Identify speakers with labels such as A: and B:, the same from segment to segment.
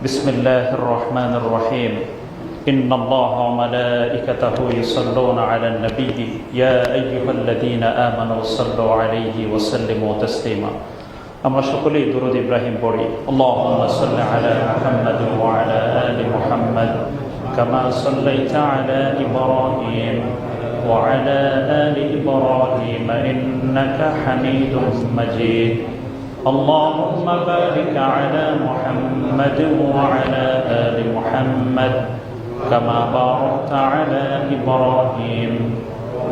A: بسم الله الرحمن الرحيم إن الله وملائكته يصلون على النبي يا أيها الذين آمنوا صلوا عليه وسلموا تسليما আমরা সকলেই দুরূদ ইব্রাহিম পড়ি আল্লাহুম্মা সাল্লি আলা মুহাম্মাদ ওয়া আলা আলি মুহাম্মাদ কামা সাল্লাইতা আলা ইব্রাহিম ওয়া আলা আলি ইব্রাহিম ইন্নাকা হামিদুম মাজিদ اللهم بارك على محمد وعلى آل محمد كما باركت على إبراهيم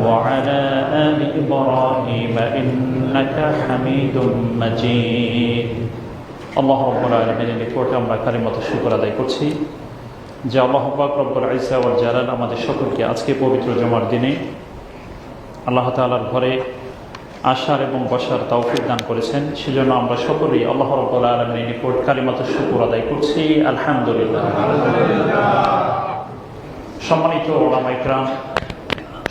A: وعلى آل إبراهيم إنك حميد مجيد الله رب العالمين নিকটে আমরা কালিমাত শুকর আদায় করছি যে আল্লাহ পাক রব্বুল ইজ্জা ওয়াল জালাল আমাদের সকলকে আজকে পবিত্র জুমার দিনে আল্লাহ তাআলার ঘরে আসার এবং বসার তৌফিক দান করেছেন, সেজন্য আমরা সকলেই আল্লাহ রাব্বুল আলামিনের নিকট কালিমাত শুকর আদায় করছি আলহামদুলিল্লাহ। সম্মানিত উলামা ইকরাম,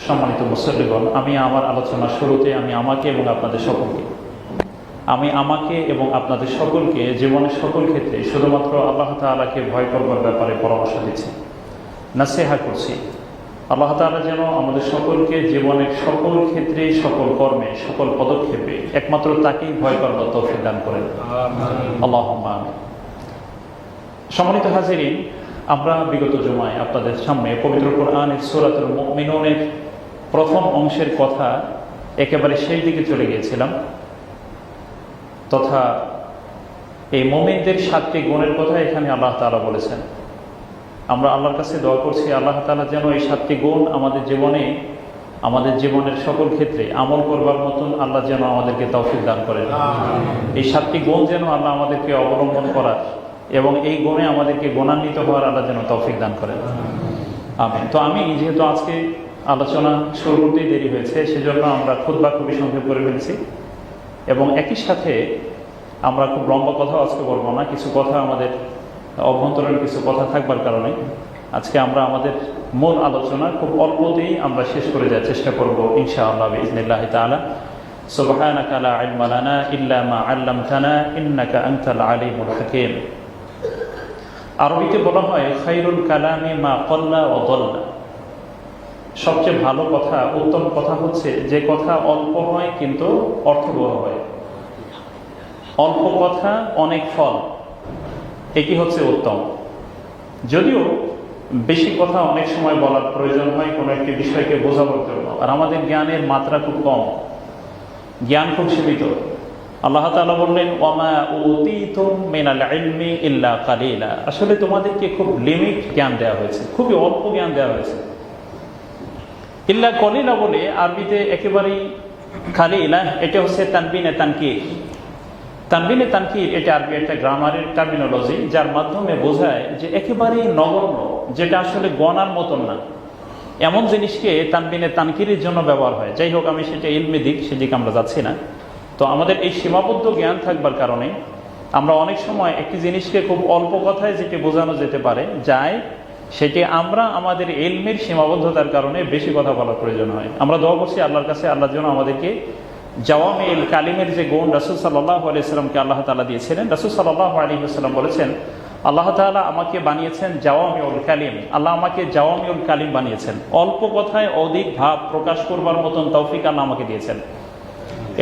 A: সম্মানিত মুসল্লিগণ, আমি আমার আলোচনার শুরুতে আমি আমাকে এবং আপনাদের সকলকে জীবনের সকল ক্ষেত্রে শুধুমাত্র আল্লাহ তাআলাকে ভয় করবার ব্যাপারে পরামর্শ দিচ্ছি, নাসিহা করছি। আল্লাহ তাআলা যেন আমাদের সকলকে জীবনের সকল ক্ষেত্রে, সকল কর্মে, সকল পদক্ষেপে একমাত্র তাকেই ভয় করার তৌফিক দান করেন, আল্লাহুম্মা আমিন। সম্মানিত হাজিরিন, আমরা বিগত জুমায় আপনাদের সামনে পবিত্র কোরআনের সূরাতুল মুমিনুনের প্রথম অংশের কথা একেবারে সেই দিকে চলে গিয়েছিলাম, তথা এই মুমিনদের 7টি গুণের কথা এখানে আল্লাহ তাআলা বলেছেন। আমরা আল্লাহর কাছে দোয়া করছি আল্লাহ তাআলা যেন এই 7টি গুণ আমাদের জীবনের সকল ক্ষেত্রে আমল করবার মতন আল্লাহ যেন আমাদেরকে তৌফিক দান করেন। এই 7টি গুণ যেন আল্লাহ আমাদেরকে অবলম্বন করার এবং এই গুণে আমাদেরকে গুণান্বিত হওয়ার আল্লাহ যেন তৌফিক দান করেন, আমিন। তো আমি যেহেতু আজকে আলোচনা শুরু করতেই দেরি হয়েছে, সেজন্য আমরা খুতবা খুবই সংক্ষেপ করে ফেলছি এবং একই সাথে আমরা খুব লম্বা কথা আজকে বলবো না। কিছু কথা আমাদের অভ্যন্তরীণ কিছু কথা থাকবার কারণে আজকে আমরা আমাদের মূল আলোচনা খুব অল্পতেই আমরা শেষ করে যাওয়ার চেষ্টা করব ইনশাআল্লাহ বিইজনিল্লাহি তাআলা। সুবহানাকা লা ইলমা লানা ইল্লা মা আল্লামতানা ইন্নাকা আনতাল আলিমুল হাকীম। আরবিতে বলা হয় খায়রুল কালামি মা ক্বাল্লা ওয়া দাল্লা। সবচেয়ে ভালো কথা, উত্তম কথা হচ্ছে যে কথা অল্প হয় কিন্তু অর্থবহ হয়। অল্প কথা অনেক ফল, এটি হচ্ছে উত্তম। যদিও বেশি কথা অনেক সময় বলার প্রয়োজন হয় কোনো একটি বিষয়কে বোঝাবার জন্য, আর আমাদের জ্ঞানের মাত্রা খুব কম, জ্ঞান খুব সীমিত। আল্লাহ তাআলা বললেন ওয়ামা উতীতুম মিনাল ইলমি ইল্লা কালিলা। আসলে তোমাদেরকে খুব লিমিট জ্ঞান দেওয়া হয়েছে, খুবই অল্প জ্ঞান দেওয়া হয়েছে। ইল্লা কালিলা বলে আরবিতে একেবারেই কালিলা, এটা হচ্ছে তানবিনে তানকির। তানবিনে তানকির এটা আরবি একটা গ্রামারের টার্মিনোলজি, যার মাধ্যমে বোঝায় যে একেবারেই নগণ্য, যেটা আসলে গণার মতন না, এমন জিনিসকে তানবিনে তানকিরের জন্য ব্যবহার হয়। যাই হোক, আমি সেটা ইলমি দিক, সেদিকে আমরা যাচ্ছি না। তো আমাদের এই সীমাবদ্ধ জ্ঞান থাকবার কারণে আমরা অনেক সময় একটি জিনিসকে খুব অল্প কথায় যেটি বোঝানো যেতে পারে যায়, সেটি আমরা আমাদের ইলমের সীমাবদ্ধতার কারণে বেশি কথা বলার প্রয়োজন হয়। আমরা দোয়া করছি আল্লাহর কাছে, আল্লাহ যেন আমাদেরকে জাওয়ামিল কালিমের যে গুণ রাসূল সাল্লাল্লাহু আলাইহি ওয়াসাল্লামকে আল্লাহ তাআলা দিয়েছিলেন। রাসূল সাল্লাল্লাহু আলাইহি ওয়াসাল্লাম বলেছেন আল্লাহ তাআলা আমাকে বানিয়েছেন জাওয়ামিউল কালিম। আল্লাহ আমাকে জাওয়ামিউল কালিম বানিয়েছেন, অল্প কথায় অধিক ভাব প্রকাশ করবার মতন তৌফিক আল্লাহ আমাকে দিয়েছেন।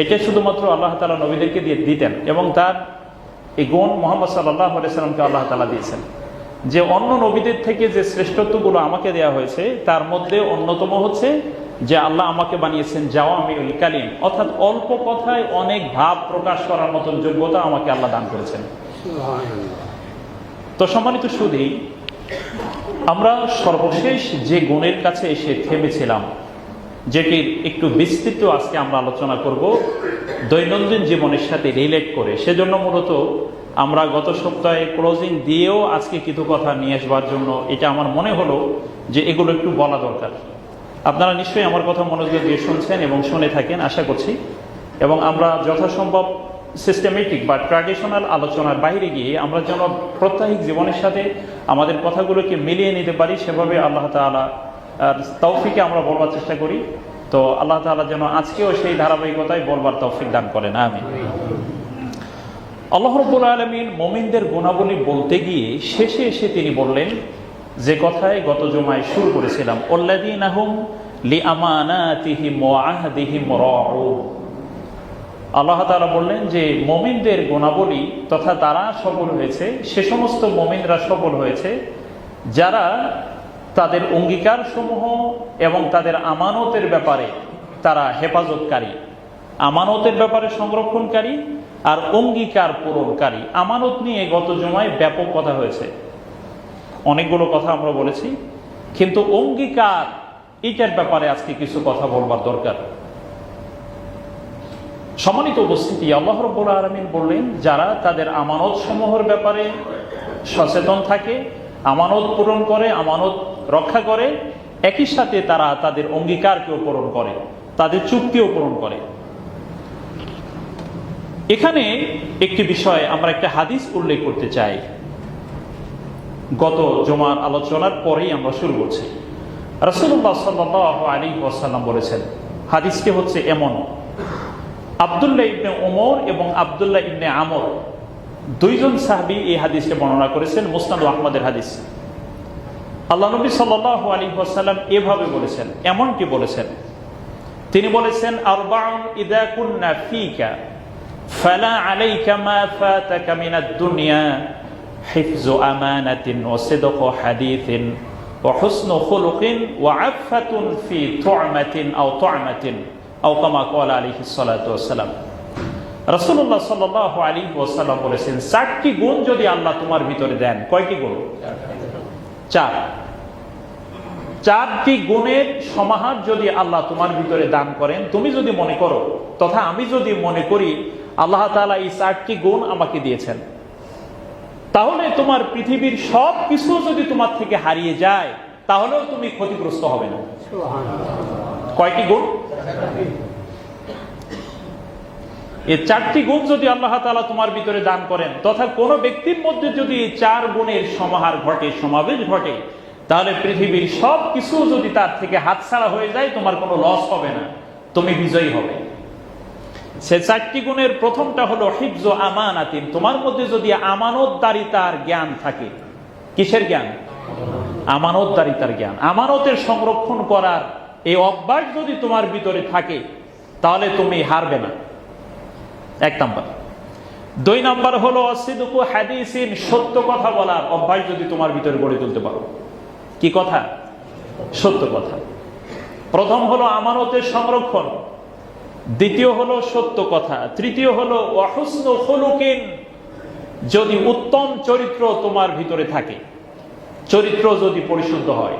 A: এটা শুধুমাত্র আল্লাহ তাআলা নবীদেরকে দিতেন এবং তার এই গুণ মুহাম্মদ সাল্লাল্লাহু আলাইহি ওয়াসাল্লামকে আল্লাহ তাআলা দিয়েছেন। যে অন্য নবীদের থেকে যে শ্রেষ্ঠত্বগুলো আমাকে দেওয়া হয়েছে তার মধ্যে অন্যতম হচ্ছে যে আল্লাহ আমাকে বানিয়েছেন জাওয়ামিউল কালিম, অর্থাৎ অল্প কথায় অনেক ভাব প্রকাশ করার মতন যোগ্যতা আমাকে আল্লাহ দান করেছেন। তো সম্মানিত সুধী, আমরা সর্বশেষ যে গুণের কাছে এসে থেমেছিলাম, যেটির একটু বিস্তৃত আজকে আমরা আলোচনা করব দৈনন্দিন জীবনের সাথে রিলেট করে। সেজন্য মূলত আমরা গত সপ্তাহে ক্লোজিং দিয়েও আজকে কিছু কথা নিয়ে আসবার জন্য এটা আমার মনে হলো যে এগুলো একটু বলা দরকার। আপনারা নিশ্চয়ই আমার কথা মনোযোগ দিয়ে শুনছেন এবং শুনে থাকেন আশা করছি, এবং আমরা যথাসম্ভব সিস্টেমেটিক বা ট্র্যাডিশনাল আলোচনার বাইরে গিয়ে আমরা যেন প্রত্যাহিক জীবনের সাথে আমাদের কথাগুলোকে মিলিয়ে নিতে পারি, সেভাবে আল্লাহ তাআলা তৌফিকে আমরা বলবার চেষ্টা করি। তো আল্লাহ তাআলা যেন আজকেও সেই ধারাবাহিকতায় বলবার তৌফিক দান করেন, আমিন। আল্লাহ রাব্বুল আলামিন মুমিনদের গুণাবলী বলতে গিয়ে শেষে এসে তিনি বললেন যে কথায় গত জুমায় শুরু করেছিলাম, আল্লাযীনা হুম লিআমানাতিহিম ওয়া আহদিহিম রাউন। আল্লাহ তাআলা বললেন যে মুমিনদের গুণাবলী তথা তারা সফল হয়েছে, সে সমস্ত মুমিনরা সফল হয়েছে যারা তাদের অঙ্গীকার সমূহ এবং তাদের আমানতের ব্যাপারে তারা হেফাজতকারী, আমানতের ব্যাপারে সংরক্ষণকারী আর অঙ্গীকার পূরণকারী। আমানত নিয়ে গত জুমায় ব্যাপক কথা হয়েছে, অনেকগুলো কথা আমরা বলেছি, কিন্তু অঙ্গীকার এটার ব্যাপারে আজকে কিছু কথা বলবার দরকার। সম্মানিত উপস্থিতি, আল্লাহ রাব্বুল আলামিন বললেন যারা তাদের আমানত সমূহের ব্যাপারে সচেতন থাকে, আমানত পূরণ করে, আমানত রক্ষা করে, একই সাথে তারা তাদের অঙ্গীকারকেও পূরণ করে, তাদের চুক্তিও পূরণ করে। এখানে একটি বিষয় আমরা একটা হাদিস উল্লেখ করতে চাই, গত জুমার আলোচনার পরেই আমরা শুরু করছি। রাসূলুল্লাহ সাল্লাল্লাহু আলাইহি ওয়াসাল্লাম বলেছেন, হাদিসটি হচ্ছে এমন, আব্দুল্লাহ ইবনে ওমর এবং আব্দুল্লাহ ইবনে আমর দুইজন সাহাবী এই হাদিসকে বর্ণনা করেছেন, মুসনাদ আহমদের হাদিস। আল্লাহ নবী সাল্লাল্লাহু আলাইহি ওয়াসাল্লাম এভাবে বলেছেন, এমনটি বলেছেন, তিনি বলেছেন, আরবাউন ইযা কুন্না ফীকা ফালা আলাইকা মা ফাতাকা মিনাদ দুনিয়া হিফযু আমানাতিন ওয়া সিদকু হাদিসিন ওয়া হুসনু খুলুকিন ওয়া আফফাতুন ফি তু'মাতিন আও তু'মাতিন আও কামা ক্বালা আলাইহিস সালাতু ওয়াস সালাম। রাসূলুল্লাহ সাল্লাল্লাহু আলাইহি ওয়াসাল্লাম বলেছেন, চারটি গুণ যদি আল্লাহ তোমার ভিতরে দেন, কয়টি গুণ? চারটি গুণের সমাহার যদি আল্লাহ তোমার ভিতরে দান করেন, তুমি যদি মনে করো তথা আমি যদি মনে করি আল্লাহ তাআলা এই চারটি গুণ আমাকে দিয়েছেন, তাহলে তোমার পৃথিবীর সব কিছু যদি তোমার থেকে হারিয়ে যায় তাহলেও তুমি ক্ষতিগ্রস্ত হবে না। কয়টি গুণ? এই চারটি গুণ যদি আল্লাহ তাআলা তোমার ভিতরে দান করেন, তথা কোনো ব্যক্তির মধ্যে যদি এই চার গুণের সমাহার ঘটে, সমাবেশ ঘটে, তাহলে পৃথিবীর সব কিছু যদি তার থেকে হাতছাড়া হয়ে যায়, তোমার কোনো লস হবে না, তুমি বিজয়ী হবে। সে চারটি গুণের প্রথমটা হলো হিফযু আমানাতিন, তোমার মধ্যে যদি আমানতদারিতার জ্ঞান থাকে। কিসের জ্ঞান? আমানতদারিতার জ্ঞান। আমানতের সংরক্ষণ করার এই অভ্যাস যদি তোমার ভিতরে থাকে, তাহলে তুমি হারবে না, এক নাম্বার। দুই নাম্বার হলো সিদকু হাদিসিন, সত্য কথা বলার অভ্যাস যদি তোমার ভিতরে গড়ে তুলতে পারো। কি কথা? সত্য কথা। প্রথম হলো আমানতের সংরক্ষণ, দ্বিতীয় হলো সত্য কথা, তৃতীয় হলো ওয়া হুসনু খুলুকিন, যদি উত্তম চরিত্র তোমার ভিতরে থাকে, চরিত্র যদি পরিশুদ্ধ হয়।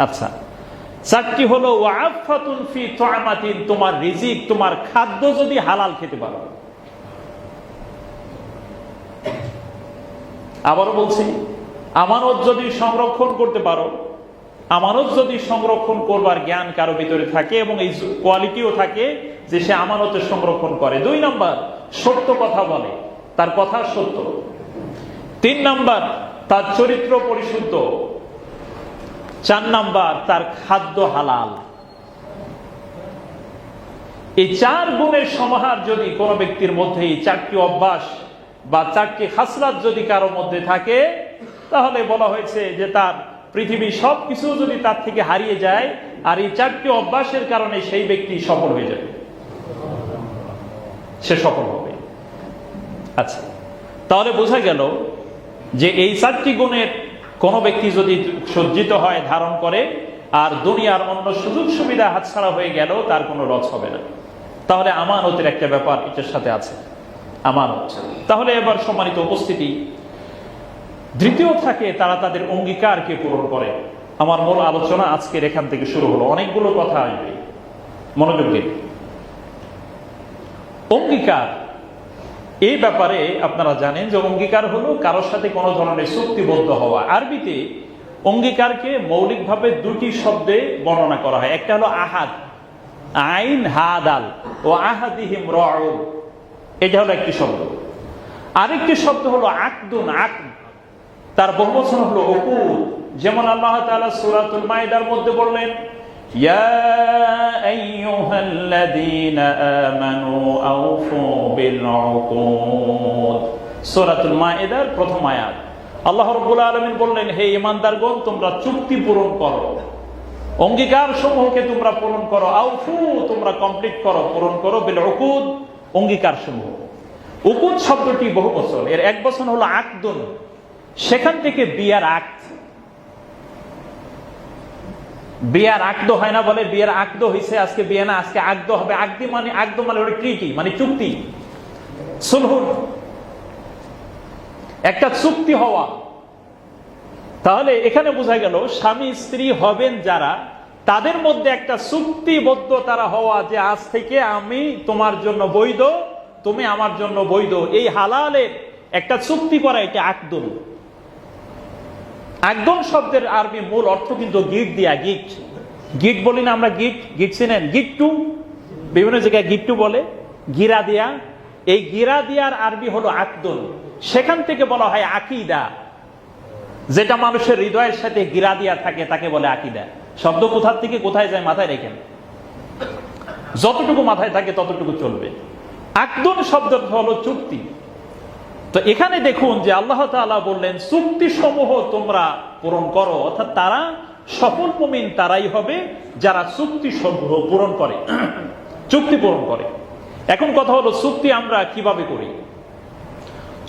A: আচ্ছা, চারটি হলো ওয়া আফফাতুন ফি তু'মাতিন, তোমার রিজিক, তোমার খাদ্য যদি হালাল খেতে পারো। আবারও বলছি, আমানত যদি সংরক্ষণ করতে পারো, আমানত যদি সংরক্ষণ করবার জ্ঞান কারো ভিতরে থাকে এবং এই কোয়ালিটিও থাকে যে সে আমানতের সংরক্ষণ করে। দুই নাম্বার, সত্য কথা বলে, তার কথা সত্য। তিন নাম্বার, তার চরিত্র পরিশুদ্ধ। চার নাম্বার, তার খাদ্য হালাল। এই চার গুণের সমাহার যদি কোনো ব্যক্তির মধ্যে, এই চারটি অভ্যাস বা চারটি খাসলাত যদি কারো মধ্যে থাকে, তাহলে বলা হয়েছে যে তার পৃথিবীর সব কিছু যদি তার থেকে হারিয়ে যায়, আর এই চারটি অভ্যাসের কারণে সেই ব্যক্তি সফল হয়ে যাবে, সে সফল হবে। আচ্ছা, তাহলে বোঝা গেল যে এই চারটি গুণের কোন ব্যক্তি যদি সজ্জিত হয়, ধারণ করে, আর দুনিয়ার অন্য সুযোগ সুবিধা হাতছাড়া হয়ে গেল, তার কোনো লস হবে না। তাহলে আমানতের একটা ব্যাপার এটার সাথে আছে, আমানত। তাহলে এবার সম্মানিত উপস্থিতি, দ্বিতীয় থাকে তারা তাদের অঙ্গীকারকে পূরণ করে। আমার মূল আলোচনা আজকের এখান থেকে শুরু হলো, অনেকগুলো কথা আসবে, মনোযোগ দিন। অঙ্গীকার, এই ব্যাপারে আপনারা জানেন যে অঙ্গীকার হলো কারোর সাথে কোনো ধরনের চুক্তিবদ্ধ হওয়া। আরবিতে অঙ্গীকারকে মৌলিকভাবে দুটি শব্দে বর্ণনা করা হয়। একটা হলো আহাদ, আইন হাদাল, ও আহাদিহিম রাউন, এটা হলো একটি শব্দ। আরেকটি শব্দ হলো আকদুন, আকদ, তার বহুবচন হলো উকুদ। যেমন আল্লাহ তাআলা সূরাতুল মাইদার মধ্যে বললেন, ইয়া আইয়ুহাল্লাযীনা আমানু আউফু বিল উকুদ, সূরাতুল মাইদার প্রথম আয়াত। আল্লাহ রাব্বুল আলামিন বললেন, হে ঈমানদারগণ, তোমরা চুক্তি পূরণ করো, অঙ্গীকার সমূহকে তোমরা পূরণ করো। আউফু, তোমরা কমপ্লিট করো, পূরণ করো। বিল উকুদ, অঙ্গীকার সমূহ। উকুদ শব্দটি বহু বচন, এর এক বচন হলো আকদুন, সেখান থেকে বিয়ার আকদ। বিয়ার আকদ হয় না বলে, বিয়ার আকদ হয়েছে, আজকে বিয়ে না, আজকে আকদ হবে। আকদি মানে, আকদ মানে হলো ট্রিটি, মানে চুক্তি, সুলহুন, একটা চুক্তি হওয়া। তাহলে এখানে বোঝা গেল স্বামী স্ত্রী হবেন যারা, তাদের মধ্যে একটা চুক্তিবদ্ধ তারা হওয়া, যে আজ থেকে আমি তোমার জন্য বৈধ, তুমি আমার জন্য বৈধ, এই হালালের একটা চুক্তি করা, এটা আকদুন। আকদুন শব্দের আরবি মূল অর্থ কিন্তু গিট দিয়া, গিট। গিট বলি না আমরা, গিট, গিট চিনেন? গিট্টু, বিভিন্ন জায়গায় গিট্টু বলে, গিরা দিয়া। এই গিরা দিয়ার আরবি হলো আকদুন। সেখান থেকে বলা হয় আকীদা, যেটা মানুষের হৃদয়ের সাথে গিরা দিয়া থাকে, তাকে বলে আকীদা। শব্দ কোথা থেকে কোথায় যায় মাথায় রেখেন, যতটুকু মাথায় থাকে ততটুকু চলবে। আকদুন শব্দ হলো চুক্তি। তো এখানে দেখুন যে আল্লাহ তাআলা বললেন চুক্তি সমূহ তোমরা পূরণ করো, অর্থাৎ তারা সফল মুমিন তারাই হবে যারা চুক্তি সমূহ পূরণ করে, চুক্তি পূরণ করে। এখন কথা হলো চুক্তি আমরা কিভাবে করি।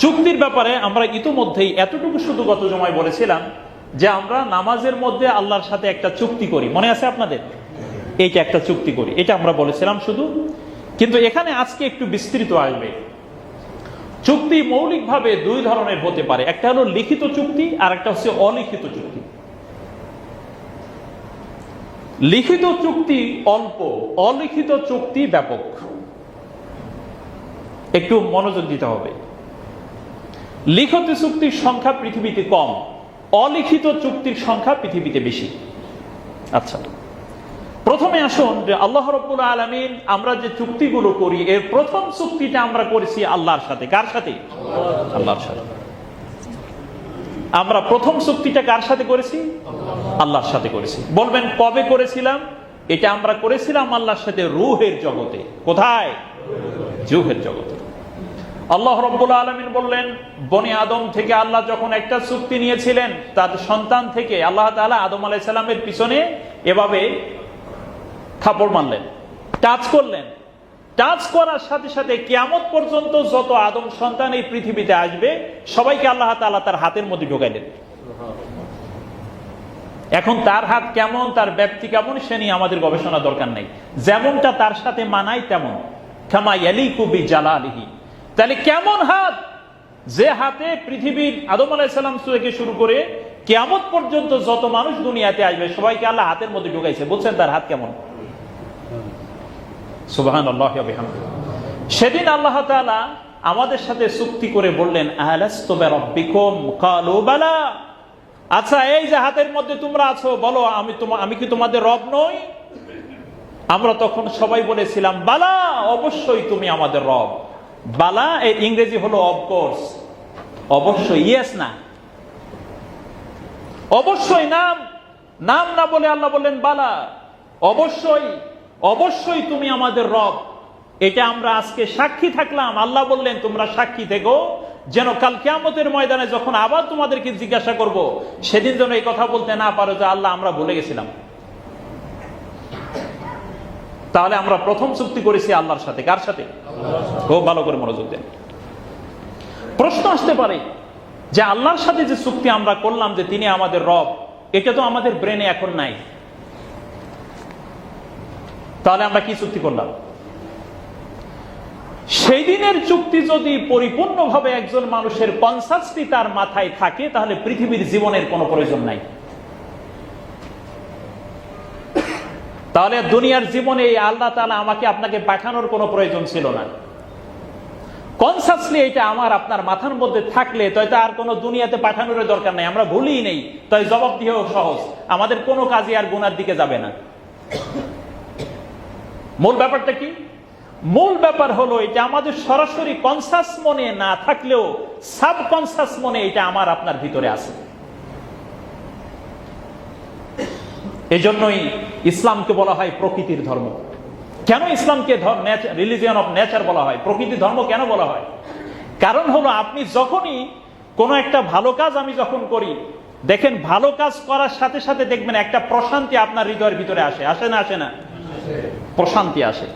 A: চুক্তির ব্যাপারে আমরা ইতিমধ্যেই এতটুকু শুধু গত জমায় বলেছিলাম যে আমরা নামাজের মধ্যে আল্লাহর সাথে একটা চুক্তি করি, মনে আছে আপনাদের? এইটা একটা চুক্তি করি, এটা আমরা বলেছিলাম শুধু। কিন্তু এখানে আজকে একটু বিস্তৃত আসবে। চুক্তি মৌলিকভাবে দুই ধরনের হতে পারে, একটা হলো লিখিত চুক্তি আর একটা হচ্ছে অলিখিত চুক্তি। লিখিত চুক্তি অল্প, অলিখিত চুক্তি ব্যাপক। একটু মনোযোগ দিতে হবে। লিখিত চুক্তির সংখ্যা পৃথিবীতে কম, অলিখিত চুক্তির সংখ্যা পৃথিবীতে বেশি। আচ্ছা, প্রথমে আসুন যে আল্লাহ রাব্বুল আলামিন আমরা যে চুক্তিগুলো করি, এর প্রথম চুক্তিটা আমরা করেছি আল্লাহর সাথে। কার সাথে? আল্লাহর সাথে। আমরা প্রথম চুক্তিটা কার সাথে করেছি? আল্লাহর সাথে করেছি। বলবেন কবে করেছিলাম? এটা আমরা করেছিলাম আল্লাহর সাথে রূহের জগতে। কোথায়? রূহের জগতে। আল্লাহ রাব্বুল আলামিন বললেন, বনি আদম থেকে আল্লাহ যখন একটা চুক্তি নিয়েছিলেন, তার সন্তান থেকে আল্লাহ তাআলা আদম আলাইহিস সালামের পিছনে এভাবে থাপড় মারলেন, টাচ করলেন। টাচ করার সাথে সাথে কিয়ামত পর্যন্ত যত আদম সন্তান এই পৃথিবীতে আসবে, সবাইকে আল্লাহ তাআলা তার হাতের মধ্যে ঢোকাইলেন। এখন তার হাত কেমন, তার ব্যক্তি কেমন, সে নিয়ে আমাদের গবেষণা দরকার নাই। যেমনটা তার সাথে মানায় তেমন, কামা ইয়ালিকু বিজালালিহি। তাহলে কেমন হাত? যে হাতে পৃথিবীর আদম আলাইহিস সালাম থেকে শুরু করে কিয়ামত পর্যন্ত যত মানুষ দুনিয়াতে আসবে, সবাইকে আল্লাহ হাতের মধ্যে ঢুকাইছে। বলছেন তার হাত কেমন? সুবহানাল্লাহি ওয়া বিহামদিহি। সেদিন আল্লাহ তাআলা আমাদের সাথে চুক্তি করে বললেন, আলাস্তু বিরাব্বিকুম? ক্বালু বালা। আচ্ছা, এই যে হাতের মধ্যে তোমরা আছো, বলো আমি কি তোমাদের রব নই? আমরা তখন সবাই বলেছিলাম, বালা, অবশ্যই তুমি আমাদের রব। বালা এর ইংরেজি হলো অফকোর্স, অবশ্যই, ইয়েস না, অবশ্যই। নাম নাম না বলে আল্লাহ বললেন বালা, অবশ্যই, অবশ্যই তুমি আমাদের রব। এটা আমরা আজকে সাক্ষী থাকলাম। আল্লাহ বললেন তোমরা সাক্ষী থেকো, যেন কাল কিয়ামতের ময়দানে যখন আবার তোমাদেরকে জিজ্ঞাসা করব, সেদিন যেন এই কথা বলতে না পারো যে আল্লাহ আমরা ভুলে গেছিলাম। তাহলে আমরা প্রথম চুক্তি করেছি আল্লাহর সাথে। কার সাথে? খুব ভালো করে মনোযোগ দেন। প্রশ্ন আসতে পারে যে আল্লাহর সাথে যে চুক্তি আমরা করলাম যে তিনি আমাদের রব, এটা তো আমাদের ব্রেনে এখন নাই, তাহলে আমরা কি চুক্তি করলাম? সেই দিনের চুক্তি যদি পরিপূর্ণভাবে একজন মানুষের কনসাসটি তার মাথায় থাকে, তাহলে পৃথিবীর জীবনের কোনো প্রয়োজন নাই। তাহলে দুনিয়ার জীবনে আল্লাহ তাআলা আমাকে আপনাকে পাঠানোর কোনো প্রয়োজন ছিল না। কনসাসলি এটা আমার আপনার মাথার মধ্যে থাকলে তো আর কোনো দুনিয়াতে পাঠানোর দরকার নাই। আমরা ভুলই নেই, তাই জবাব দিয়েও সহজ, আমাদের কোনো কাজে আর গুনার দিকে যাবে না। মূল ব্যাপারটা কি? মূল ব্যাপার হলো এটা আমাদের সরাসরি কনসাস মনে না থাকলেও সাবকনসাস মনে এটা আমার আপনার ভিতরে আছে। এজন্যই ইসলামকে বলা হয় প্রকৃতির ধর্ম। কেন ইসলামকে রিলিজিয়ন অফ নেচার বলা হয়, প্রকৃতি ধর্ম কেন বলা হয়? কারণ হলো আপনি যখনই কোনো একটা ভালো কাজ আমি যখন করি, দেখেন ভালো কাজ করার সাথে সাথে দেখবেন একটা প্রশান্তি আপনার হৃদয়ের ভিতরে আসে। আসে না? আসে না? প্রশান্তি আসে,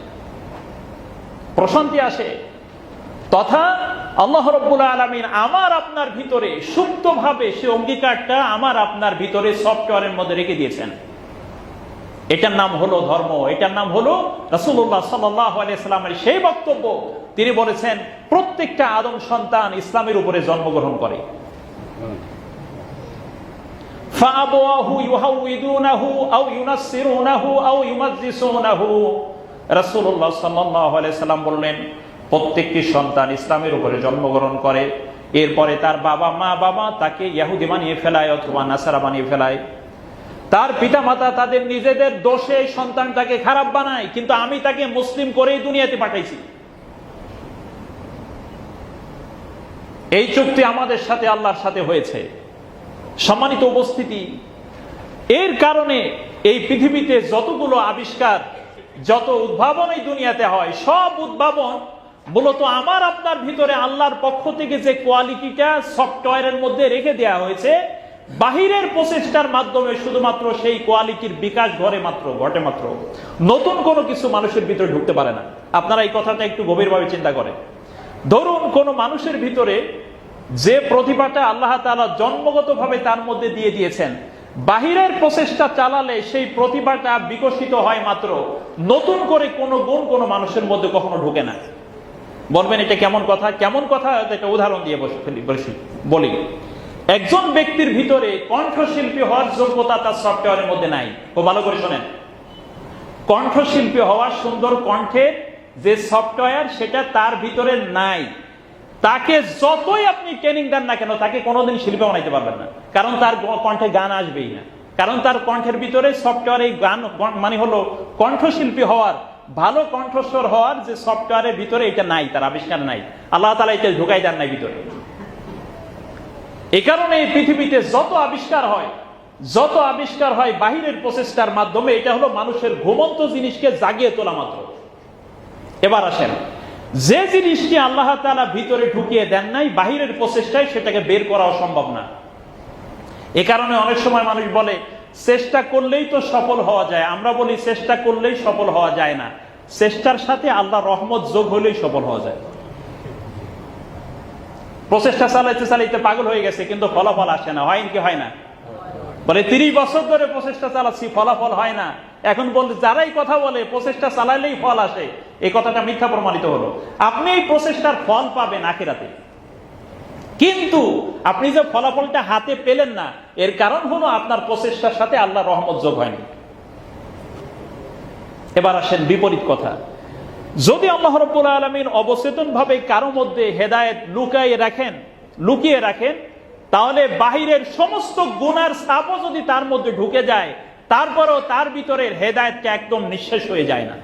A: প্রশান্তি আসে। তথা আল্লাহ রাব্বুল আলামিন আমার আপনার ভিতরে সুপ্তভাবে সে অঙ্গীকারটা আমার আপনার ভিতরে সফটওয়্যারের মধ্যে রেখে দিয়েছেন। এটার নাম হলো ধর্ম, এটার নাম হলো রাসূলুল্লাহ সাল্লাল্লাহু আলাইহি সাল্লামের সেই বক্তব্য। তিনি বলেছেন প্রত্যেকটা আদম সন্তান ইসলামের উপরে জন্মগ্রহণ করে। ফাআবওয়াহু ইউহাউইদুনাহু আও ইউনাসসিরুনাহু আও ইউমাজ্জিসুনাহু। রাসূলুল্লাহ সাল্লাল্লাহু আলাইহি সাল্লাম বললেন প্রত্যেকটি সন্তান ইসলামের উপরে জন্মগ্রহণ করে, এরপরে তার বাবা তাকে ইহুদি বানিয়ে ফেলায় অথবা নাসারা বানিয়ে ফেলায়। তার পিতামাতা তাদের নিজেদের দোষে সন্তানটাকে খারাপ বানায়, কিন্তু আমি তাকে মুসলিম করেই দুনিয়াতে পাঠাইছি। এই চুক্তি আমাদের সাথে আল্লাহর সাথে হয়েছে। সম্মানিত উপস্থিতি, এর কারণে এই পৃথিবীতে যতগুলো আবিষ্কার, যত উদ্ভাবন এই দুনিয়াতে হয়, সব উদ্ভাবন মূলত আমার আপনার ভিতরে আল্লাহর পক্ষ থেকে যে কোয়ালিটিটা সফটওয়্যারের মধ্যে রেখে দেওয়া হয়েছে, বাহিরের প্রচেষ্টার মাধ্যমে শুধুমাত্র সেই কোয়ালিটির বিকাশ ঘটে মাত্র। নতুন কোনো কিছু মানুষের ভিতরে ঢুকতে পারে না। আপনারা এই কথাটা একটু গভীরভাবে চিন্তা করেন। ধরুন কোন মানুষের ভিতরে যে প্রতিভাটা আল্লাহ তাআলা জন্মগতভাবে তার মধ্যে দিয়ে দিয়েছেন, বাহিরের প্রচেষ্টা চালালে সেই প্রতিভাটা বিকশিত হয় মাত্র, নতুন করে কোনো গুণ কোনো মানুষের মধ্যে কখনো ঢুকে না। বলবেন এটা কেমন কথা? কেমন কথা? একটা উদাহরণ দিয়ে বলি। একজন ব্যক্তির ভিতরে কণ্ঠশিল্পী হওয়ার যোগ্যতা তার সফটওয়্যারের মধ্যে নাই। খুব ভালো করে শোনেন, কণ্ঠশিল্পী হওয়ার সুন্দর কণ্ঠের যে সফটওয়্যার সেটা তার ভিতরে নাই। তাকে যতই আপনি ট্রেনিং দেন না কেন, তাকে কোনোদিন শিল্পী বানাইতে পারবেন না, কারণ তার কণ্ঠে গান আসবেই না। কারণ তার কণ্ঠের ভিতরে সফটওয়্যার, এই গান মানে হলো কণ্ঠশিল্পী হওয়ার, ভালো কণ্ঠস্বর হওয়ার যে সফটওয়্যারের ভিতরে এটা নাই, তার আবিষ্কার নাই। আল্লাহ তাআলা এটা ঢুকাই দেন নাই ভিতরে। এই কারণে এই পৃথিবীতে যত আবিষ্কার হয় বাহিরের প্রচেষ্টার মাধ্যমে, এটা হলো মানুষের ঘুমন্ত জিনিসকে জাগিয়ে তোলা মাত্র। এবার আসেন, যে জিনিসটি আল্লাহ তাআলা ভিতরে ঢুকিয়ে দেন নাই, বাহিরের প্রচেষ্টায় সেটাকে বের করা অসম্ভব না। এ কারণে অনেক সময় মানুষ বলে চেষ্টা করলেই তো সফল হওয়া যায়। আমরা বলি চেষ্টা করলেই সফল হওয়া যায় না, চেষ্টার সাথে আল্লাহর রহমত যোগ হলেই সফল হওয়া যায়। প্রচেষ্টা চালাইতে পাগল হয়ে গেছে, কিন্তু ফলাফল আসে না। হয় কি হয় না? বলে 30 বছর ধরে প্রচেষ্টা চালাচ্ছি, ফলাফল হয় না। এখন বলতে যারাই কথা বলে প্রচেষ্টা চালাইলেই ফল আসে, এই কথাটা মিথ্যা প্রমাণিত হলো। আপনি এই প্রচেষ্টার ফল পাবেন আখিরাতে, কিন্তু আপনি যে ফলাফলটা হাতে পেলেন না, এর কারণ হলো আপনার প্রচেষ্টার সাথে আল্লাহর রহমত যোগ হয়নি। এবার আসেন বিপরীত কথা। যদি আল্লাহ রাব্বুল আলামিন অবচেতন ভাবে কারো মধ্যে হেদায়েত লুকিয়ে রাখেন, তাহলে বাহিরের সমস্ত গুনার ছাপও যদি তার মধ্যে ঢুকে যায়, তারপরেও তার ভিতরের হেদায়েতটা একদম নিঃশেষ হয়ে যায় না।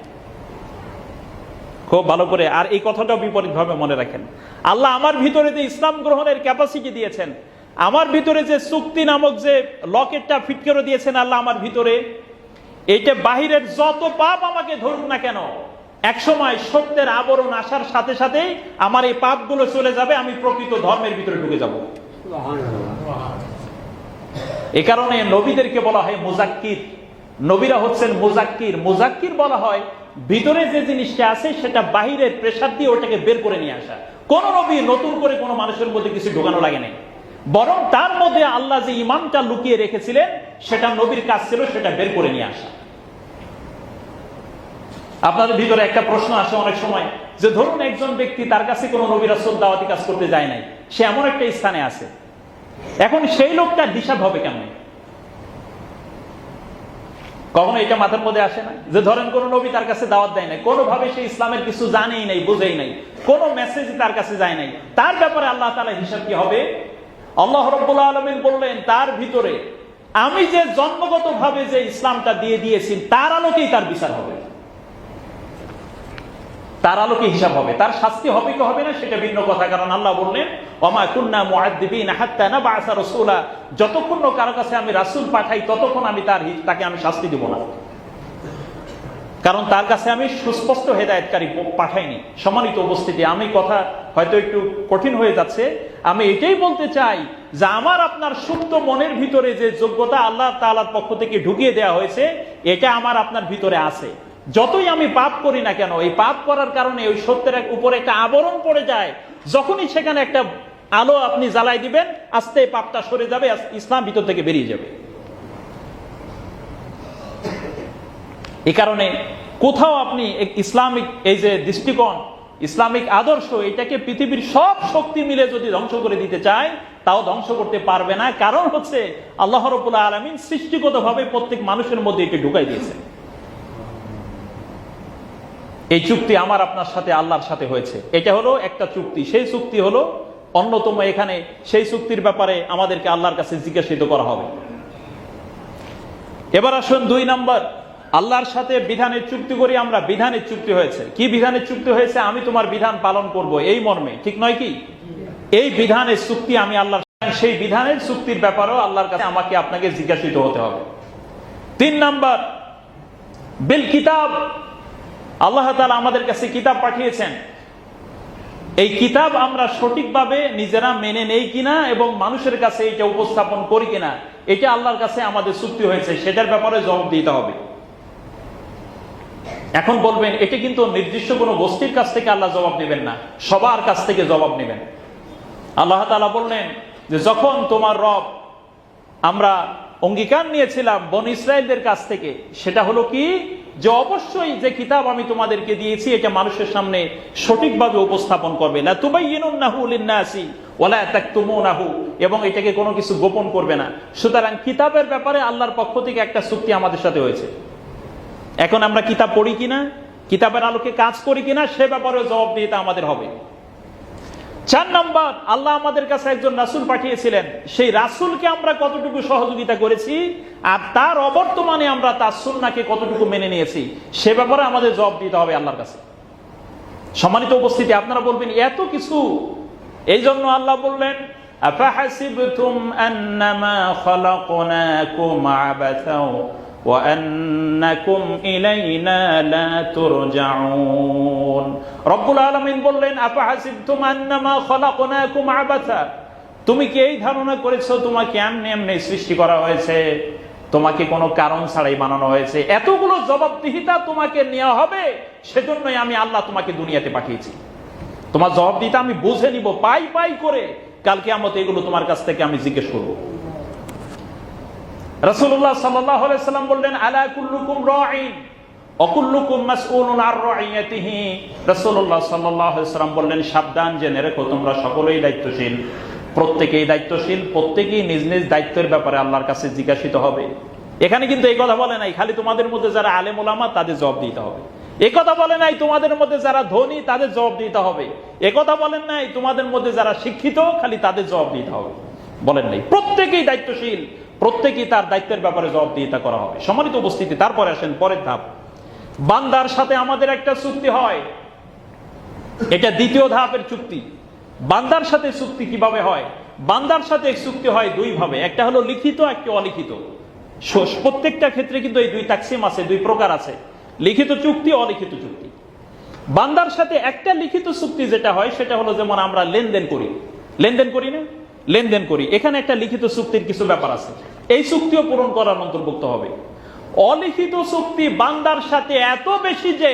A: খুব ভালো করে আর এই কথাটাও বিপরীত ভাবে মনে রাখেন। আল্লাহ আমার ভিতরে যে ইসলাম গ্রহণের ক্যাপাসিটি দিয়েছেন, আমার ভিতরে যে চুক্তি নামক যে লকেটটা ফিট করে দিয়েছেন আল্লাহ আমার ভিতরে, এইটা বাহিরের যত পাপ আমাকে ধরুক না কেন, একসময় সত্যের আবরণ আসার সাথে সাথেই আমার এই পাপগুলো চলে যাবে, আমি প্রকৃত ধর্মের ভিতরে ঢুকে যাব। এই কারণে নবীদেরকে বলা হয় মুজাক্কির। নবীরা হচ্ছেন মুজাক্কির বলা হয় ভিতরে যে জিনিসটা আছে সেটা বাহিরের প্রেসার দিয়ে ওটাকে বের করে নিয়ে আসা। কোন নবী নতুন করে কোনো মানুষের মধ্যে কিছু ঢোকানো লাগে নাই, বরং তার মধ্যে আল্লাহ যে ঈমানটা লুকিয়ে রেখেছিলেন সেটা নবীর কাজ ছিল সেটা বের করে নিয়ে আসা। আপনাদের ভিতরে একটা প্রশ্ন আসে অনেক সময় যে ধরুন একজন ব্যক্তি, তার কাছে কোনো নবী রাসূল দাওয়াতি কাজ করতে যায় নাই, সে এমন একটা স্থানে আছে, এখন সেই লোকটা হিসাব হবে কেমন? কখনো এটা মাথার মধ্যে আসে না যে ধরেন কোন নবী তার কাছে দাওয়াত দেয় নাই, কোনোভাবে সে ইসলামের কিছু জানেই নাই, বুঝেই নাই, কোনো মেসেজ তার কাছে যায় নাই, তার ব্যাপারে আল্লাহ তাআলা হিসাব কি হবে? আল্লাহ রাব্বুল আলামিন বললেন তার ভিতরে আমি যে জন্মগতভাবে যে ইসলামটা দিয়ে দিয়েছি তার আলোকেই তার বিচার হবে। তার আলোকে হিসাব হবে, তার শাস্তি হবে কি হবে না সেটা ভিন্ন কথা। কারণ আল্লাহ বললেন ওমা কুন্না মুআদ্দিবিনা হাত্তা নাবআসা রাসূলা, যতক্ষণ না কারো কাছে আমি রাসূল পাঠাই ততক্ষণ আমি তাকে আমি শাস্তি দেব না, কারণ তার কাছে আমি সুস্পষ্ট হেদায়েতকারী পাঠাইনি। সম্মানিত উপস্থিতি, আমি কথা হয়তো একটু কঠিন হয়ে যাচ্ছে, আমি এটাই বলতে চাই যে আমার আপনার সুপ্ত মনের ভিতরে যে যোগ্যতা আল্লাহ তাআলার পক্ষ থেকে ঢুকিয়ে দেওয়া হয়েছে, এটা আমার আপনার ভিতরে আছে। যতই আমি পাপ করি না কেন, এই পাপ করার কারণে ওই সত্যের উপরে একটা আবরণ পড়ে যায়, যখনই সেখানে একটা আলো আপনি জ্বালাই দিবেন, আস্তে পাপটা সরে যাবে, ইসলাম ভিতর থেকে বেরিয়ে যাবে। এই কারণে কোথাও আপনি ইসলামিক এই যে দৃষ্টিকোণ, ইসলামিক আদর্শ, এটাকে পৃথিবীর সব শক্তি মিলে যদি ধ্বংস করে দিতে চায় তাও ধ্বংস করতে পারবে না। কারণ হচ্ছে আল্লাহ রাব্বুল আলামিন সৃষ্টিগতভাবে প্রত্যেক মানুষের মধ্যে এটা ঢুকাই দিয়েছে। এই চুক্তি আমার আপনার সাথে আল্লাহর সাথে হয়েছে, এটা হলো একটা চুক্তি। সেই চুক্তি হলো অন্যতম, এখানে সেই চুক্তির ব্যাপারে আমাদেরকে আল্লাহর কাছে জিজ্ঞাসিত করা হবে। এবার আসুন 2 নম্বর, আল্লাহর সাথে বিধানের চুক্তি করি আমরা। বিধানের চুক্তি হয়েছে, কি বিধানের চুক্তি হয়েছে? আমি তোমার বিধান পালন করব, এই মর্মে, ঠিক নয় কি? এই বিধানের চুক্তি আমি আল্লাহর, সেই বিধানের চুক্তির ব্যাপারেও আল্লাহর কাছে আমাকে আপনাকে জিজ্ঞাসিত হতে হবে। 3 নম্বর, বিল কিতাব, আল্লাহ তাআলা আমাদের কাছে কিতাব পাঠিয়েছেন। এই কিতাব আমরা সঠিকভাবে নিজেরা মেনে নেই কিনা এবং মানুষের কাছে এটা উপস্থাপন করি কিনা, এটা আল্লাহর কাছে আমাদের চুক্তি হয়েছে, সেটার ব্যাপারে জবাব দিতে হবে। এখন বলবেন এটা কিন্তু নির্দিষ্ট কোনো গোষ্ঠীর কাছ থেকে আল্লাহ জবাব নেবেন না, সবার কাছ থেকে জবাব নেবেন। আল্লাহ তাআলা বললেন যে যখন তোমার রব, আমরা অঙ্গীকার নিয়েছিলাম বনী ইসরাইলদের কাছ থেকে, সেটা হলো কি, যে অবশ্যই যে কিতাব আমি তোমাদেরকে দিয়েছি এটা মানুষের সামনে সঠিকভাবে উপস্থাপন করবে, লা তুবাইয়িনুন্নাহু লিন-নাসি ওয়া লা তাকতুমুনাহু, এবং এটাকে কোনো কিছু গোপন করবে না। সুতরাং কিতাবের ব্যাপারে আল্লাহর পক্ষ থেকে একটা চুক্তি আমাদের সাথে হয়েছে। এখন আমরা কিতাব পড়ি কিনা, কিতাবের আলোকে কাজ করি কিনা, সে ব্যাপারে জবাব দিতে আমাদের হবে। 4 নম্বর, আল্লাহ আমাদের কাছে একজন রাসূল পাঠিয়েছিলেন, সেই রাসূলকে আমরা কতটুকু সহযোগিতা করেছি আর তার অবর্তমানে আমরা তার সুন্নাহকে কতটুকু মেনে নিয়েছি, সে ব্যাপারে আমাদের জবাব দিতে হবে আল্লাহর কাছে। সম্মানিত উপস্থিতি, আপনারা বলবেন এত কিছু, এই জন্য আল্লাহ বললেন আফাহাসিবতুম আন্নামা খালাকনাকুম আবাসাও ওয়া আন্নাকুম ইলাইনা লা তুরজাউন। রব্বুল আলামিন বললেন আফাহাসিবতুম আন্নামা খালাকনাকুম আবাসা, তুমি কি এই ধারণা করেছো তোমাকে এমনি এমনি সৃষ্টি করা হয়েছে, তোমাকে কোনো কারণ ছাড়াই বানানো হয়েছে, এতগুলো জবাবদিহিতা তোমাকে নেওয়া হবে, সেজন্যই আমি আল্লাহ তোমাকে দুনিয়াতে পাঠিয়েছি। তোমার জবাবদিহিতা আমি বুঝে নিব পাই পাই করে, কাল কিয়ামতে এগুলো তোমার কাছ থেকে আমি জিজ্ঞেস করব। রাসূলুল্লাহ সাল্লাল্লাহু আলাইহি সাল্লাম বললেন আলা কুল্লুকুম রাঈন ওয়া কুল্লুকুম মাসউলুন আর রাঈয়াতিহি। রাসূলুল্লাহ সাল্লাল্লাহু আলাইহি সাল্লাম বললেন সাবধান, জেনে রেখো তোমরা সকলেই দায়িত্বশীল, প্রত্যেকেই দায়িত্বশীল, প্রত্যেকেই নিজ নিজ দায়িত্বের ব্যাপারে আল্লাহর কাছে জিজ্ঞাসিত হবে। এখানে কিন্তু এই কথা বলে নাই খালি তোমাদের মধ্যে যারা আলেম ওলামা তাদের জবাব দিতে হবে, এই কথা বলে নাই তোমাদের মধ্যে যারা ধনী তাদের জবাব দিতে হবে, এ কথা বলেন নাই তোমাদের মধ্যে যারা শিক্ষিত খালি তাদের জবাব দিতে হবে, বলেন নাই। প্রত্যেকেই দায়িত্বশীল, প্রত্যেকেই তার দায়িত্বের ব্যাপারে জবাব দিতে করা হবে। সম্মানিত উপস্থিতি, তারপরে আসেন পরের ধাপ, বান্দার সাথে আমাদের একটা চুক্তি হয়, এটা দ্বিতীয় ধাপের চুক্তি। বান্দার সাথে চুক্তি কিভাবে হয়? বান্দার সাথে চুক্তি হয় 2 ভাবে, একটা হলো লিখিত, একটা অলিখিত। প্রত্যেকটা ক্ষেত্রে কিন্তু এই 2 তাকসিম আছে, 2 প্রকার আছে, লিখিত চুক্তি, অলিখিত চুক্তি। বান্দার সাথে একটা লিখিত চুক্তি যেটা হয় সেটা হলো যেমন আমরা লেনদেন করি, লেনদেন করি না, লেনদেন করি, এখানে একটা লিখিত চুক্তির কিছু ব্যাপার আছে, এই চুক্তিও পূরণ করার অন্তর্ভুক্ত হবে। অলিখিত চুক্তি বান্দার সাথে এত বেশি যে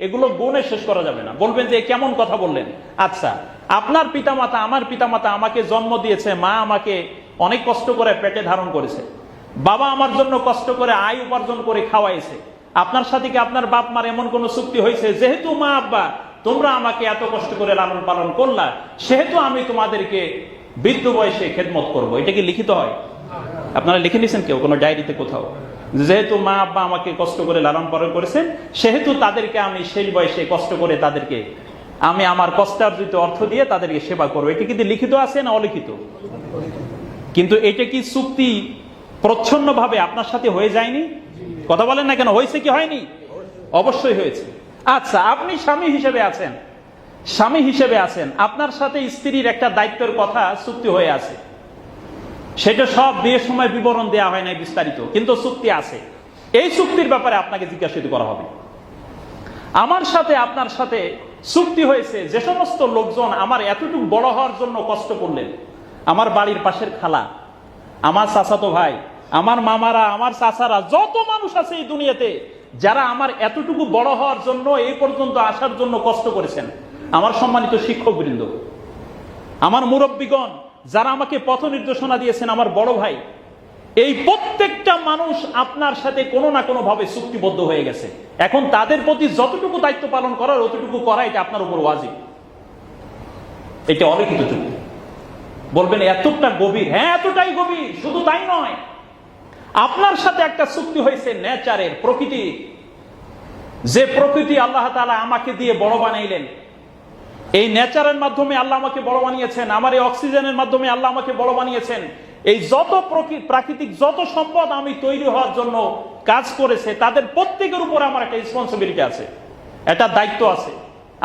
A: এগুলো গুণে শেষ করা যাবে না। বলবেন যে কেমন কথা বললেন? আচ্ছা, আপনার পিতামাতা, আমার পিতামাতা আমাকে জন্ম দিয়েছে, মা আমাকে অনেক কষ্ট করে পেটে ধারণ করেছে, বাবা আমার জন্য কষ্ট করে আয় উপার্জন করে খাওয়াইছে। আপনার সাথে কি আপনার বাপ মার এমন কোন চুক্তি হয়েছে যেহেতু মা আব্বা তোমরা আমাকে এত কষ্ট করে লালন পালন করলা, সেহেতু আমি তোমাদেরকে বৃদ্ধ বয়সে খেদমত করবো? এটা কি লিখিত হয়? আপনারা লিখে নিয়েছেন কেউ কোনো ডায়েরিতে কোথাও? যেহেতু মা আব্বা আমাকে কষ্ট করে লালন পালন করেছেন, সেহেতু তাদেরকে আমি শেষ বয়সে কষ্ট করে তাদেরকে আমি আমার কষ্টার্জিত অর্থ দিয়ে তাদেরকে সেবা করবো। এটা কিন্তু লিখিত আছে না অলিখিত? কিন্তু এটা কি চুক্তি প্রচ্ছন্ন ভাবে আপনার সাথে হয়ে যায়নি? কথা বলেন না কেন, হয়েছে কি হয়নি? অবশ্যই হয়েছে। আচ্ছা, আপনি স্বামী হিসেবে আছেন, আপনার সাথে স্ত্রীর একটা দায়িত্বের কথা চুক্তি হয়ে আছে, সেটা সব বিয়ের সময় বিবরণ দেওয়া হয় নাই বিস্তারিত, কিন্তু চুক্তি আছে। এই চুক্তির ব্যাপারে আপনাকে জিজ্ঞাসিত করা হবে। আমার সাথে আপনার সাথে চুক্তি হয়েছে, যে সমস্ত লোকজন আমার এতটুকু বড় হওয়ার জন্য কষ্ট করলেন, আমার বাড়ির পাশের খালা, আমার চাচাতো ভাই, আমার মামারা, আমার চাচারা, যত মানুষ আছে এই দুনিয়াতে যারা আমার এতটুকু বড় হওয়ার জন্য, এই পর্যন্ত আসার জন্য কষ্ট করেছেন, আমার সম্মানিত শিক্ষকবৃন্দ, আমার মুরব্বীগণ যারা আমাকে পথ নির্দেশনা দিয়েছেন, আমার বড় ভাই, এই প্রত্যেকটা মানুষ আপনার সাথে কোনো না কোনো ভাবে চুক্তিবদ্ধ হয়ে গেছে। এখন তাদের প্রতি যতটুকু দায়িত্ব পালন করার অতটুকু করা, এটা আপনার উপর ওয়াজিব। এটা অলিখিত চুক্তি। বলবেন এতটা গভীর? হ্যাঁ, এতটাই গভীর। শুধু তাই নয়, আপনার সাথে একটা চুক্তি হয়েছে নেচারের, প্রকৃতি, যে প্রকৃতি আল্লাহ তাআলা আমাকে দিয়ে বড় বানাইলেন। এই নেচারের মাধ্যমে আল্লাহ আমাকে বড় বানিয়েছেন, আমার এই অক্সিজেনের মাধ্যমে আল্লাহ আমাকে বড় বানিয়েছেন। এই যত প্রাকৃতিক যত সম্পদ আমি তৈরি হওয়ার জন্য কাজ করেছে, তাদের প্রত্যেকের উপর আমার একটা রেসপন্সিবিলিটি আছে, একটা দায়িত্ব আছে।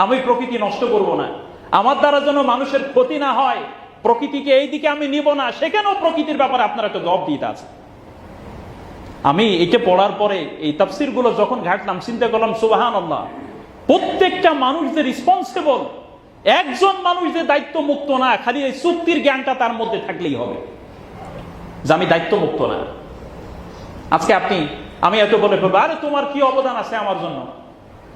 A: আমি প্রকৃতি নষ্ট করব না, আমার দ্বারা যেন মানুষের ক্ষতি না হয়, প্রকৃতিকে এই দিকে আমি নিব না, সেখানেও প্রকৃতির ব্যাপারে আপনার একটা জবাবদিহিতা আছে। আমি এটা পড়ার পরে এই তাফসীর গুলো যখন ঘাটলাম, চিন্তা করলাম সুবহানাল্লাহ, প্রত্যেকটা মানুষ যে রেসপন্সিবল, একজন মানুষ যে দায়িত্ব মুক্ত না, খালি এই চুক্তির জ্ঞানটা তার মধ্যে থাকলেই হবে যে আমি দায়িত্ব মুক্ত না। আজকে আমি এত বলে ফেলবো, আরে তোমার কি অবদান আছে আমার জন্য,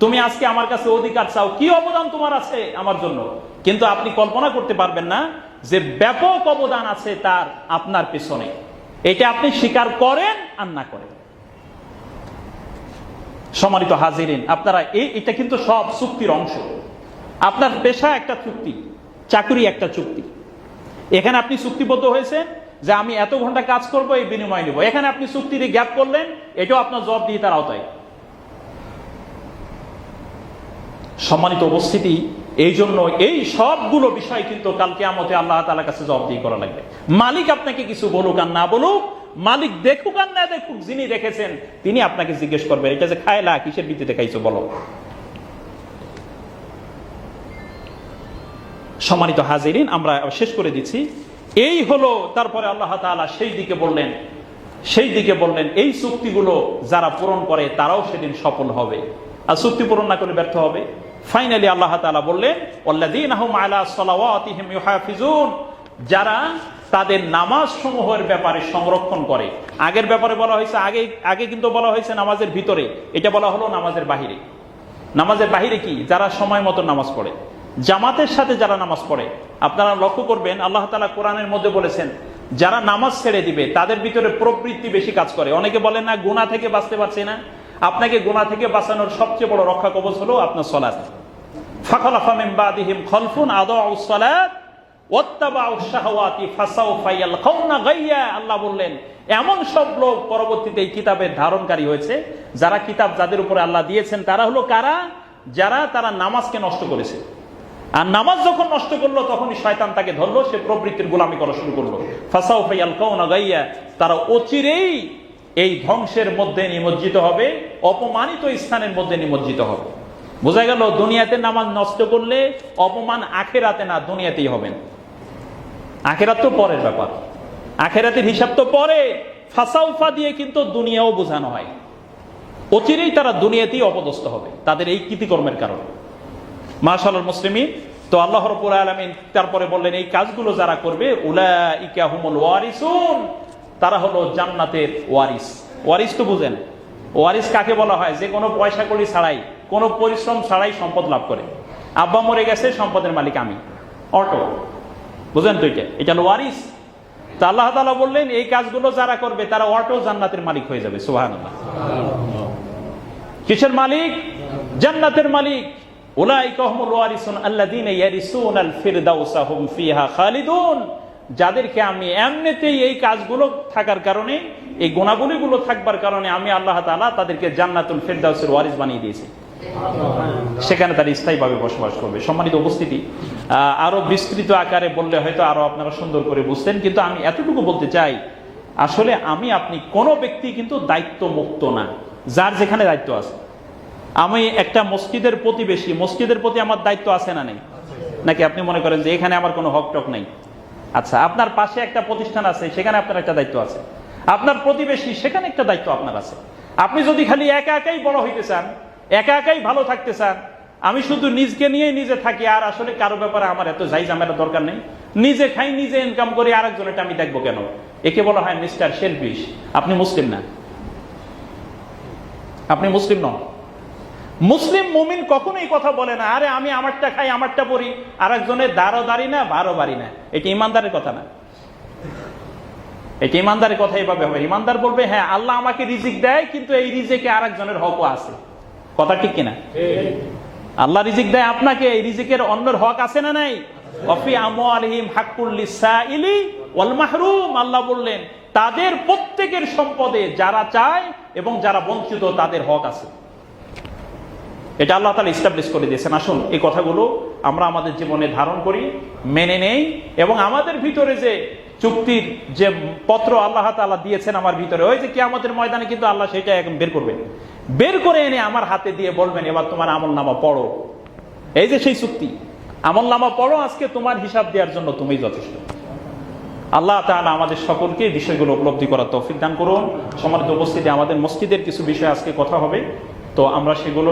A: তুমি আজকে আমার কাছে অধিকার চাও, কি অবদান তোমার আছে আমার জন্য, কিন্তু আপনি কল্পনা করতে পারবেন না যে ব্যাপক অবদান আছে তার আপনার পেছনে। এটা আপনি স্বীকার করেন আর না করেন। সম্মানিত হাজিরিন, আপনারা এটা কিন্তু সব চুক্তির অংশ। আপনার পেশা একটা চুক্তি, চাকরি একটা চুক্তি। এখানে আপনি চুক্তিবদ্ধ হয়েছেন যে আমি এত ঘন্টা কাজ করব, এই বিনিময় নেব। এখানে আপনি চুক্তির গ্যাপ করলেন, এটাও আপনার জবাবদিহিতার আওতায়। সম্মানিত উপস্থিতি, এই জন্য এই সবগুলো বিষয় কিন্তু কাল কিয়ামতে আল্লাহ তাআলার কাছে জবাবদিহি করা লাগবে। মালিক আপনাকে কিছু বলুক আর না বলুক, মালিক দেখুক আর না দেখুক, যিনি দেখেছেন তিনি আপনাকে জিজ্ঞেস করবেন, এটা যে খায়লা কিসের ভিত্তিতে খাইছো বলো। সম্মানিত হাজিরিন, আমরা শেষ করে দিচ্ছি। এই হলো, তারপরে আল্লাহ তাআলা সেই দিকে বললেন এই চুক্তিগুলো যারা পূরণ করে তারাও সেদিন সফল হবে, আর চুক্তি পূরণ না করে ব্যর্থ হবে। ফাইনালি আল্লাহ তাআলা বললেন ওয়াল্লাযীনা হুম আলা সালাওয়াতিহিম ইউহাফিজুন, যারা তাদের নামাজ সমূহের ব্যাপারে সংরক্ষণ করে। আগের ব্যাপারে বলা হয়েছে, আগে কিন্তু বলা হয়েছে নামাজের ভিতরে, এটা বলা হলো নামাজের বাহিরে। নামাজের বাহিরে কি? যারা সময় মতো নামাজ পড়ে, জামাতের সাথে যারা নামাজ পড়ে। আপনারা লক্ষ্য করবেন আল্লাহ তাআলা কোরআনের মধ্যে বলেছেন যারা নামাজ ছেড়ে দিবে তাদের ভিতরে প্রবৃত্তি বেশি কাজ করে। অনেকে বলেন না গুনাহ থেকে বাঁচতে পারছি না, আপনাকে গুনাহ থেকে বাঁচানোর সবচেয়ে বড় রক্ষা কবচ হলো আপনার সালাত। ফাখালাফা মিন বাদিহিম খালফুন আদাউস সালাত ওয়াত্তাবাউশ শাহাওয়াতি ফাসাউফা ইয়ালকাউনা গাইয়া। আল্লাহ বললেন এমন সব লোক পরবর্তীতে এই কিতাবের ধারণকারী হয়েছে, যারা কিতাব যাদের উপরে আল্লাহ দিয়েছেন তারা হলো কারা? তারা নামাজকে নষ্ট করেছে। আর নামাজ যখন নষ্ট করলো তখনই শয়তান তাকে ধরলো, সে প্রবৃত্তির গোলামি করা শুরু করলো। ফাসাউফা ইয়ালকাউনা গাইয়া, তারা অচিরেই এই ধ্বংসের মধ্যে নিমজ্জিত হবে, অপমানিত স্থানের মধ্যে নিমজ্জিত হবে। বোঝা গেল দুনিয়াতে নামাজ নষ্ট করলে অপমান আখেরাতে না, দুনিয়াতেই হবেন। আখেরাত তো পরের ব্যাপার, আখেরাতের হিসাব তো পরে। ফাসাউফা দিয়ে কিন্তু দুনিয়াও বোঝানো হয়, অচিরেই তারা দুনিয়াতেই অপদস্থ হবে তাদের এই কৃতিকর্মের কারণে। মাশাআল্লাহ মুসলিমিন, তো আল্লাহ রাব্বুল আলামিন তারপরে বললেন এই কাজগুলো যারা করবে উলাইকা হুমুল ওয়ারিসুন, তারা হলো জান্নাতের ওয়ারিস। ওয়ারিস তো বুঝেন, ওয়ারিস কাকে বলা হয়? যে কোনো পয়সা কড়ি ছাড়াই, কোনো পরিশ্রম ছাড়াই সম্পদ লাভ করে। আব্বা মরে গেছে, সম্পদের মালিক আমি, অটো, বুঝেন তো? এটা হলো ওয়ারিস। তা আল্লাহ তাআলা বললেন এই কাজগুলো যারা করবে তারা অটো জান্নাতের মালিক হয়ে যাবে। সুবহানাল্লাহ। কিসের মালিক? জান্নাতের মালিক। উলাইকা হুমুল ওয়ারিসুন আল্লাযীনা ইয়ারিসুনাল ফিরদাউসা হুম ফিহা খালিদুন, যাদেরকে আমি এমনিতেই এই কাজগুলো থাকার কারণে, এই গুণাবলীগুলো থাকবার কারণে আমি আল্লাহ তাআলা তাদেরকে জান্নাতুল ফিরদাউসের ওয়ারিস বানিয়ে দিয়েছি, সেখানে তারা স্থায়ীভাবে বসবাস করবে। সম্মানিত উপস্থিতি, আরো বিস্তৃত আকারে বললে হয়তো আরো আপনারা সুন্দর করে বুঝতেন, কিন্তু আমি এতটুকু বলতে চাই, আসলে আপনি কোনো ব্যক্তি কিন্তু দায়িত্ব মুক্ত না। যার যেখানে দায়িত্ব আছে, আমি একটা মসজিদের প্রতিবেশী, মসজিদের প্রতি আমার দায়িত্ব আছে না নেই? নাকি আপনি মনে করেন যে এখানে আমার কোনো হক টক নেই? আচ্ছা, আপনার পাশে একটা প্রতিষ্ঠান আছে, সেখানে আপনার একটা দায়িত্ব আছে। আপনার প্রতিবেশী, সেখানে একটা দায়িত্ব আপনার আছে। আপনি যদি খালি একা একাই বড় হইতে চান, একা একাই ভালো থাকতে চান, আমি শুধু নিজকে নিয়েই নিজে থাকি, আর আসলে কারো ব্যাপারে আমার এত যাই ঝামেলা দরকার নেই, নিজে খাই নিজে ইনকাম করি, আরেকজনেরটা আমি দেখবো কেন, একে বলা হয় মিস্টার সেলফিশ। আপনি মুসলিম না, আপনি মুসলিম নন। মুসলিম মুমিন কখনোই কথা বলে না, আরে আমি আমারটা খাই আমারটা পড়ি, আরেকজনের দাঁড়ো দাঁড়ি না বারো বাড়ি না। এটা ইমানদারের কথা না, এটা ইমানদারের কথা এভাবে হবে। ইমানদার বলবে হ্যাঁ আল্লাহ আমাকে রিজিক দেয়, কিন্তু এই রিজিকে আরেকজনের হকও আছে। কথা ঠিক কিনা? আল্লাহ রিজিক দেয় আপনাকে, এই রিজিকের অন্যের হক আছে না নাই? ওয়াফি আমওয়ালিহিম হাক্কুল লিসাইলি ওয়াল মাহরুম। আল্লাহ বললেন তাদের প্রত্যেকের সম্পদে যারা চায় এবং যারা বঞ্চিত তাদের হক আছে। এটা আল্লাহ তাআলা এস্টাবলিশ করে দিয়েছেন। আসুন এই কথাগুলো আমরা আমাদের জীবনে ধারণ করি, মেনে নেই, এবং আমাদের ভিতরে যে চুক্তির যে পত্র আল্লাহ তাআলা দিয়েছেন আমার ভিতরে, ওই যে কিয়ামতের ময়দানে কিন্তু আল্লাহ সেটা এখন বের করবেন, বের করে এনে আমার হাতে দিয়ে বলবেন এবার তোমার আমলনামা পড়ো। এই যে সেই চুক্তি, আমলনামা পড়ো, আজকে তোমার হিসাব দেওয়ার জন্য তুমি যথেষ্ট। আল্লাহ তাআলা আমাদের সকলকে বিষয়গুলো উপলব্ধি করার তৌফিক দান করুন। সম্মানিত উপস্থিতি, আমাদের মসজিদের কিছু বিষয় আজকে কথা হবে, তো আমরা সেগুলো